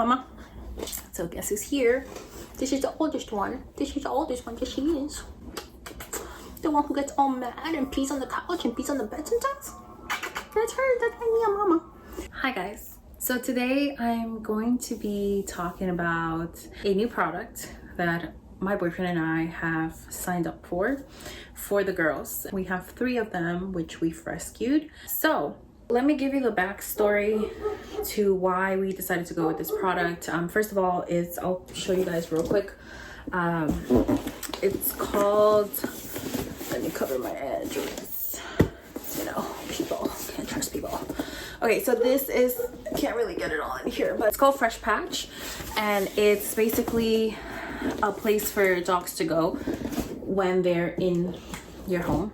mama. So guess who's here? This is the oldest one. This is the oldest one. Yes, she is. The one who gets all mad and pees on the couch and pees on the bed sometimes. That's her. That's my Mia mama. Hi guys. So today I'm going to be talking about a new product that my boyfriend and I have signed up for the girls. We have 3 of them which we've rescued. So let me give you the backstory to why we decided to go with this product. First of all, I'll show you guys real quick. It's called, let me cover my address. You know, people can't trust people. Okay, so this is, can't really get it all in here, but it's called Fresh Patch, and it's basically a place for dogs to go when they're in your home.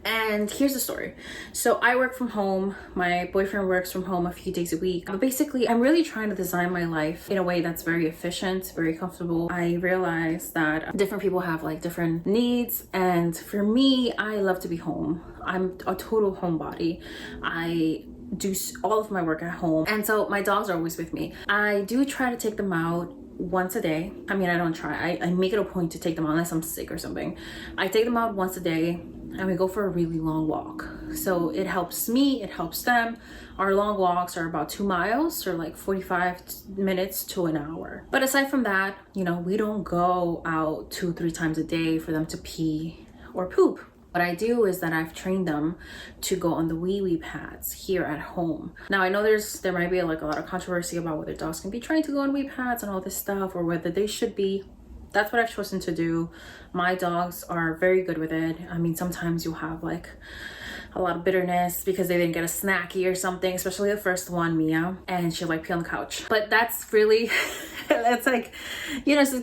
And here's the story. So I work from home, my boyfriend works from home a few days a week, but basically I'm really trying to design my life in a way that's very efficient, very comfortable. I realize that different people have like different needs, and for me, I love to be home. I'm a total homebody. I do all of my work at home, and so my dogs are always with me. I do try to take them out once a day. I mean, I don't try, I make it a point to take them out unless I'm sick or something. I take them out once a day and we go for a really long walk. So it helps me, it helps them. Our long walks are about 2 miles, or like 45 minutes to an hour. But aside from that, you know, we don't go out 2-3 times a day for them to pee or poop. What I do is that I've trained them to go on the weewee pads here at home. Now I know there might be like a lot of controversy about whether dogs can be trained to go on wee pads and all this stuff, or whether they should be. That's what I've chosen to do. My dogs are very good with it. I mean, sometimes you'll have like a lot of bitterness because they didn't get a snacky or something, especially the first one, Mia, and she'll like pee on the couch. But that's really, that's like, you know, it's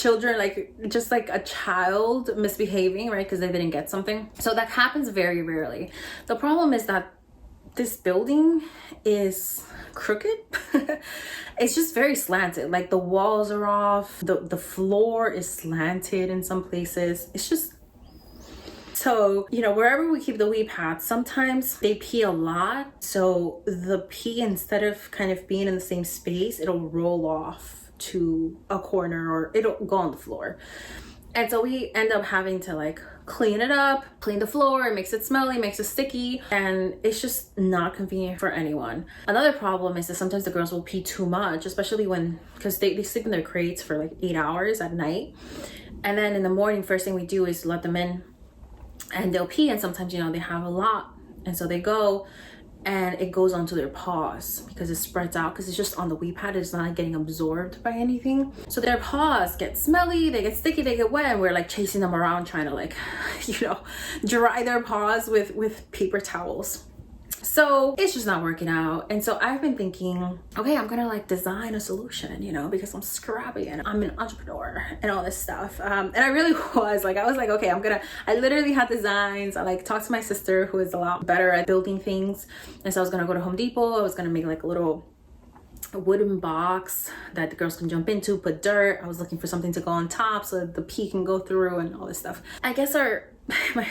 children, like just like a child misbehaving, right? Because they didn't get something. So that happens very rarely. The problem is that this building is crooked. It's just very slanted. Like the walls are off, the floor is slanted in some places. It's just, so, you know, wherever we keep the wee pads, sometimes they pee a lot. So the pee, instead of kind of being in the same space, it'll roll off to a corner or it'll go on the floor. And so we end up having to like clean it up, clean the floor. It makes it smelly, makes it sticky, and it's just not convenient for anyone. Another problem is that sometimes the girls will pee too much, especially because they sleep in their crates for like 8 hours at night. And then in the morning, first thing we do is let them in and they'll pee, and sometimes, you know, they have a lot, and so they go and it goes onto their paws because it spreads out, because it's just on the wee pad. It's not getting absorbed by anything. So their paws get smelly, they get sticky, they get wet, and we're like chasing them around trying to like, you know, dry their paws with paper towels. So it's just not working out. And so I've been thinking, okay, I'm gonna like design a solution, you know, because I'm scrappy and I'm an entrepreneur and all this stuff. And I really was like, okay, I literally had designs. I like talked to my sister, who is a lot better at building things. And so I was gonna go to Home Depot. I was gonna make like a little wooden box that the girls can jump into, put dirt. I was looking for something to go on top so that the pee can go through and all this stuff. I guess my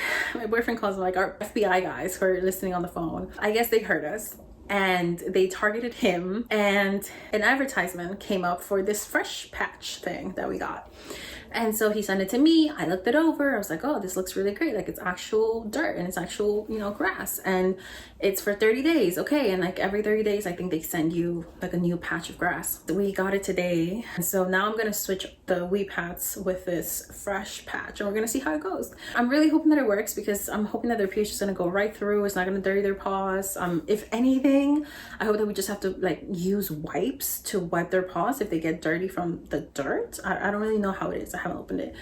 boyfriend calls them like our FBI guys who are listening on the phone. I guess they heard us and they targeted him, and an advertisement came up for this Fresh Patch thing that we got. And so he sent it to me. I looked it over. I was like, oh, this looks really great. Like, it's actual dirt and it's actual, you know, grass, and it's for 30 days. Okay. And like every 30 days, I think they send you like a new patch of grass. We got it today. And so now I'm going to switch the wee pads with this Fresh Patch, and we're going to see how it goes. I'm really hoping that it works, because I'm hoping that their pH is going to go right through. It's not going to dirty their paws. If anything, I hope that we just have to like use wipes to wipe their paws if they get dirty from the dirt. I don't really know how it is. I haven't opened it.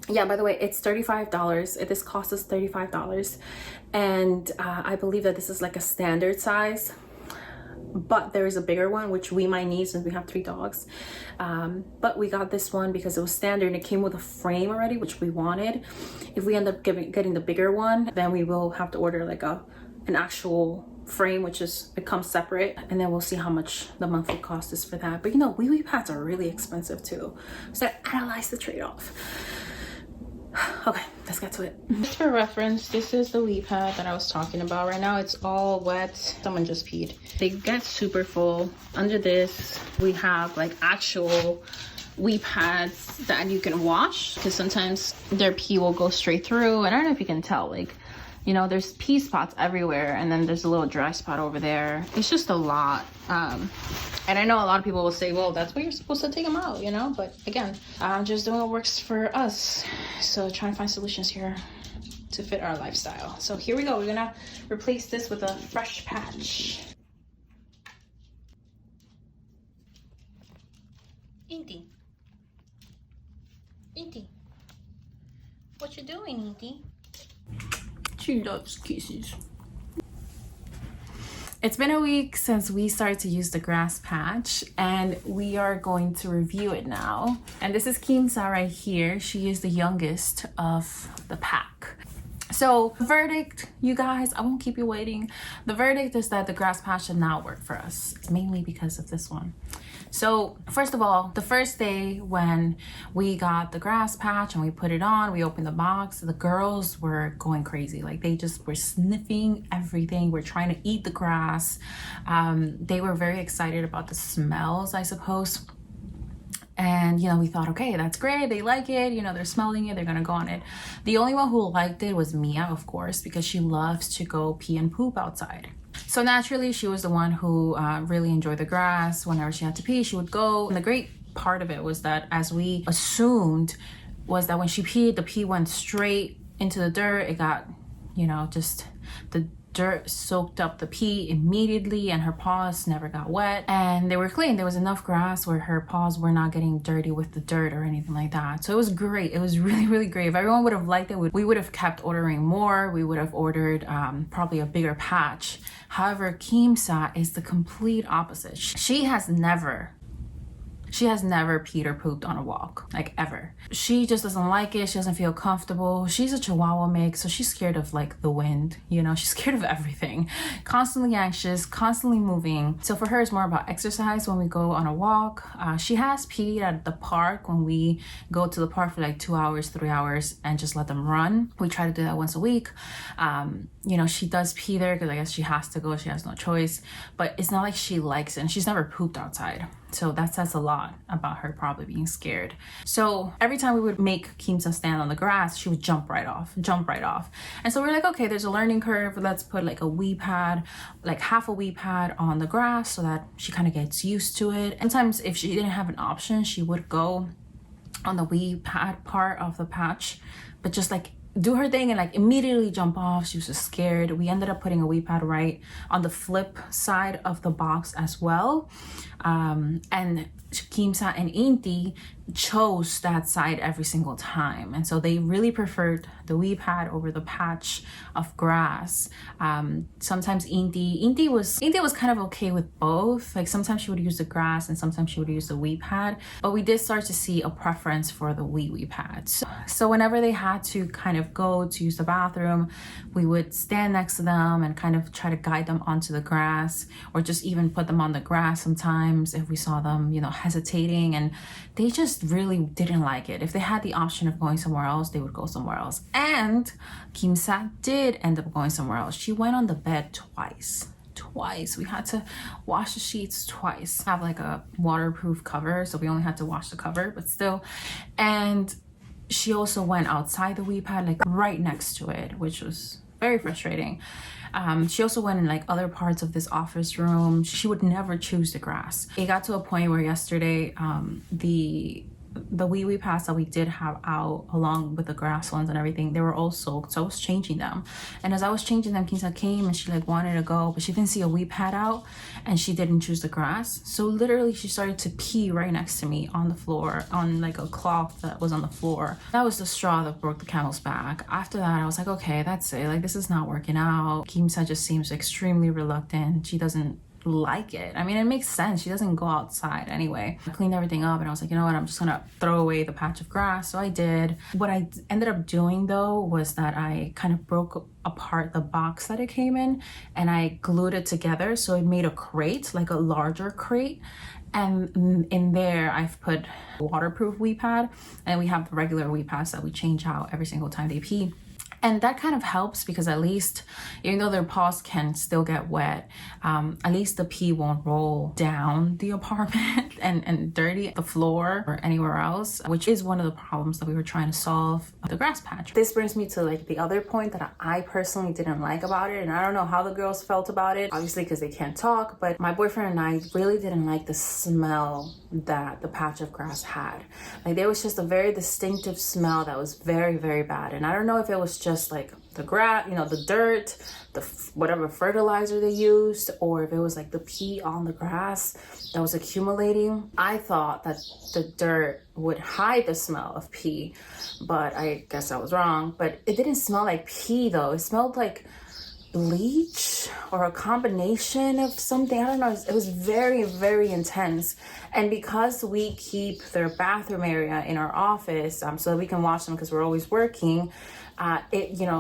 Yeah, by the way, it's $35. This cost us $35, and I believe that this is like a standard size, but there is a bigger one which we might need since we have 3 dogs. But we got this one because it was standard and it came with a frame already, which we wanted. If we end up getting the bigger one, then we will have to order like an actual frame, which it comes separate, and then we'll see how much the monthly cost is for that. But you know, wee pads are really expensive too, so I analyze the trade-off. Okay, let's get to it. Just for reference, this is the wee pad that I was talking about. Right now it's all wet. Someone just peed. They get super full. Under this, we have like actual wee pads that you can wash, because sometimes their pee will go straight through. And I don't know if you can tell, like, you know, there's pee spots everywhere, and then there's a little dry spot over there. It's just a lot. And I know a lot of people will say, well, that's why you're supposed to take them out, you know? But again, I'm just doing what works for us. So trying to find solutions here to fit our lifestyle. So here we go. We're gonna replace this with a fresh patch. Inti. Inti. What you doing, Inti? She loves kisses. It's been a week since we started to use the grass patch, and we are going to review it now. And this is Kimsa right here. She is the youngest of the pack. So verdict, you guys, I won't keep you waiting. The verdict is that the grass patch did not work for us, mainly because of this one. So first of all, the first day when we got the grass patch and we put it on, we opened the box, the girls were going crazy. Like, they just were sniffing everything. We're trying to eat the grass. They were very excited about the smells, I suppose. And, you know, we thought, okay, that's great. They like it. You know, they're smelling it. They're going to go on it. The only one who liked it was Mia, of course, because she loves to go pee and poop outside. So naturally, she was the one who really enjoyed the grass. Whenever she had to pee, she would go. And the great part of it was that, as we assumed, was that when she peed, the pee went straight into the dirt. It got, you know, just the dirt soaked up the pee immediately, and her paws never got wet, and they were clean. There was enough grass where her paws were not getting dirty with the dirt or anything like that. So it was great. It was really, really great. If everyone would have liked it, we would have kept ordering more. We would have ordered probably a bigger patch. However, Kimsa is the complete opposite. She has never peed or pooped on a walk, like, ever. She just doesn't like it. She doesn't feel comfortable. She's a Chihuahua mix, so she's scared of, like, the wind, you know? She's scared of everything. Constantly anxious, constantly moving. So for her, it's more about exercise when we go on a walk. She has peed at the park when we go to the park for like 2 hours, 3 hours, and just let them run. We try to do that once a week. You know, she does pee there because I guess she has to go. She has no choice. But it's not like she likes it, and she's never pooped outside. So that says a lot about her probably being scared. So every time we would make Kimsa stand on the grass, she would jump right off. And so we're like, okay, there's a learning curve. Let's put like a wee pad, like half a wee pad on the grass so that she kind of gets used to it. And sometimes if she didn't have an option, she would go on the wee pad part of the patch, but just like do her thing and like immediately jump off. She was just scared. We ended up putting a wee pad right on the flip side of the box as well. And Kimsa and Inti chose that side every single time, and so they really preferred the wee pad over the patch of grass. Sometimes Inti was kind of okay with both. Like, sometimes she would use the grass and sometimes she would use the wee pad, but we did start to see a preference for the wee pads. So whenever they had to kind of go to use the bathroom, we would stand next to them and kind of try to guide them onto the grass, or just even put them on the grass sometimes if we saw them, you know, hesitating, and they just really didn't like it. If they had the option of going somewhere else, they would go somewhere else. And Kimsa did end up going somewhere else. She went on the bed twice. We had to wash the sheets twice. Have like a waterproof cover, so we only had to wash the cover, but still. And she also went outside the wee pad, like right next to it, which was very frustrating. She also went in like other parts of this office room. She would never choose the grass. It got to a point where yesterday, the wee pads that we did have out, along with the grass ones and everything, they were all soaked. So I was changing them, and as I was changing them, Kimsa came and she like wanted to go, but she didn't see a wee pad out and she didn't choose the grass. So literally she started to pee right next to me on the floor, on like a cloth that was on the floor. That was the straw that broke the camel's back. After that, I was like, okay, that's it. Like, this is not working out. Kimsa just seems extremely reluctant. She doesn't like it. I mean, it makes sense. She doesn't go outside anyway. I cleaned everything up and I was like, you know what, I'm just gonna throw away the patch of grass. So I did. What I ended up doing though was that I kind of broke apart the box that it came in and I glued it together, so it made a crate, like a larger crate. And in there, I've put waterproof wee pad, and we have the regular wee pads that we change out every single time they pee. And that kind of helps because at least, even though their paws can still get wet, at least the pee won't roll down the apartment and dirty the floor or anywhere else, which is one of the problems that we were trying to solve with the grass patch. This brings me to like the other point that I personally didn't like about it. And I don't know how the girls felt about it, obviously because they can't talk, but my boyfriend and I really didn't like the smell that the patch of grass had. Like there was just a very distinctive smell that was very, very bad. And I don't know if it was just like the grass, you know, the dirt, the whatever fertilizer they used, or if it was like the pee on the grass that was accumulating. I thought that the dirt would hide the smell of pee, but I guess I was wrong. But it didn't smell like pee though. It smelled like bleach or a combination of something. I don't know. It was very, very intense. And because we keep their bathroom area in our office, so that we can wash them because we're always working,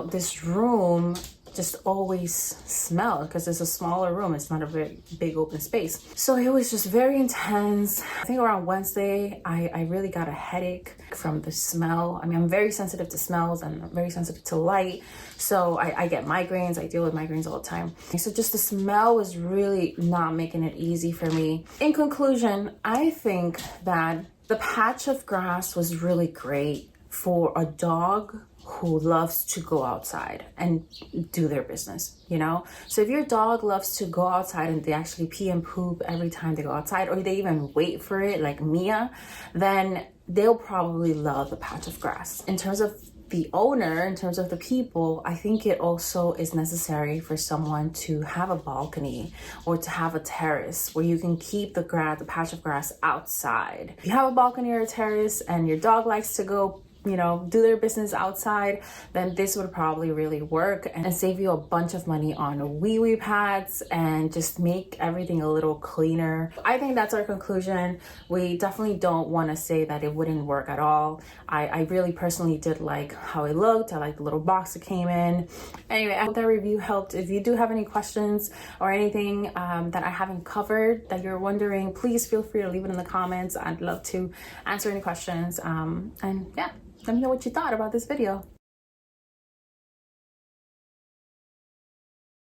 this room just always smelled because it's a smaller room. It's not a very big open space. So it was just very intense. I think around Wednesday, I really got a headache from the smell. I mean, I'm very sensitive to smells and I'm very sensitive to light. So I get migraines. I deal with migraines all the time. So just the smell was really not making it easy for me. In conclusion, I think that the patch of grass was really great for a dog who loves to go outside and do their business, you know? So if your dog loves to go outside and they actually pee and poop every time they go outside, or they even wait for it like Mia, then they'll probably love the patch of grass. In terms of the owner, in terms of the people, I think it also is necessary for someone to have a balcony or to have a terrace where you can keep the patch of grass outside. If you have a balcony or a terrace and your dog likes to go, you know, do their business outside, then this would probably really work and save you a bunch of money on wee pads and just make everything a little cleaner. I think that's our conclusion. We definitely don't want to say that it wouldn't work at all. I really personally did like how it looked. I like the little box it came in. Anyway, I hope that review helped. If you do have any questions or anything that I haven't covered that you're wondering, please feel free to leave it in the comments. I'd love to answer any questions. And yeah, let me know what you thought about this video.